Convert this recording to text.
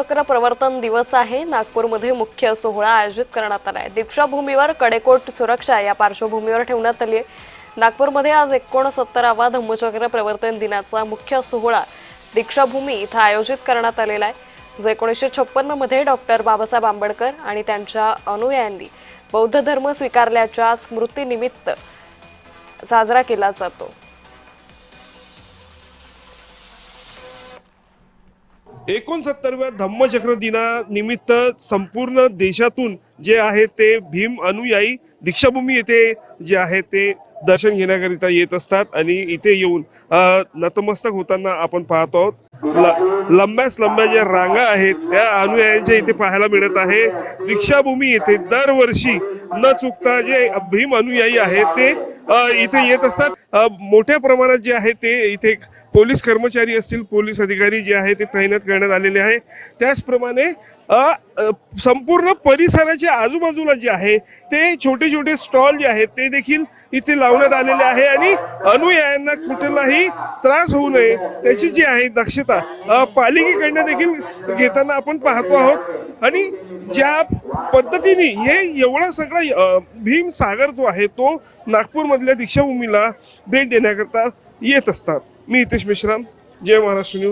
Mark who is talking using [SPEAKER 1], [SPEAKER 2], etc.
[SPEAKER 1] चक्र प्रवर्तन दिवस आहे। नागपूरमध्ये मुख्य सोहळा आयोजित करण्यात आला आहे। दीक्षाभूमीवर कडेकोट सुरक्षा या पार्श्वभूमीवर ठेवण्यात आली आहे। नागपूरमध्ये आज 69वा धम्मचक्र प्रवर्तन दिनाचा मुख्य सोहळा दीक्षाभूमी इथं आयोजित करण्यात आलेला आहे। जो 1956 मध्ये डॉक्टर बाबासाहेब आंबेडकर आणि त्यांच्या अनुयायांनी बौद्ध धर्म स्वीकारल्याच्या स्मृतीनिमित्त साजरा केला जातो।
[SPEAKER 2] 69व्या धम्मचक्र दिनानिमित्त संपूर्ण देशातून जे आहे ते भीम अनुयायी दीक्षाभूमी येथे जे आहे ते दर्शन घेण्याकरिता येत असतात आणि इथे येऊन नतमस्तक होताना आपण पाहतो आहोत। लंब्या ज्या रांगा आहेत त्या अनुयायांच्या इथे पाहायला मिळत आहे। दीक्षाभूमी येथे दरवर्षी न चुकता जे भीम अनुयायी आहेत ते इथे येत असतात। मोठ्या प्रमाणात जे आहे ते इथे पोलीस कर्मचारी असतील, पोलीस अधिकारी जे आहे ते तैनात करण्यात आलेले आहे। त्याचप्रमाणे संपूर्ण परिसराच्या आजूबाजूला जे आहे ते छोटे छोटे स्टॉल जे आहेत ते देखील इथे लावण्यात आलेले आहे आणि अनुयायांना कुठलाही त्रास होऊ नये त्याची जी आहे दक्षता पालिकेकडनं देखील घेताना आपण पाहतो आहोत। आणि ज्या पद्धतीने हे एवढा सगळा भीम सागर जो आहे तो नागपूरमधल्या दीक्षाभूमीला भेट देण्याकरता येत असतात। मी हितेश मेश्राम, जय महाराष्ट्र न्यूज।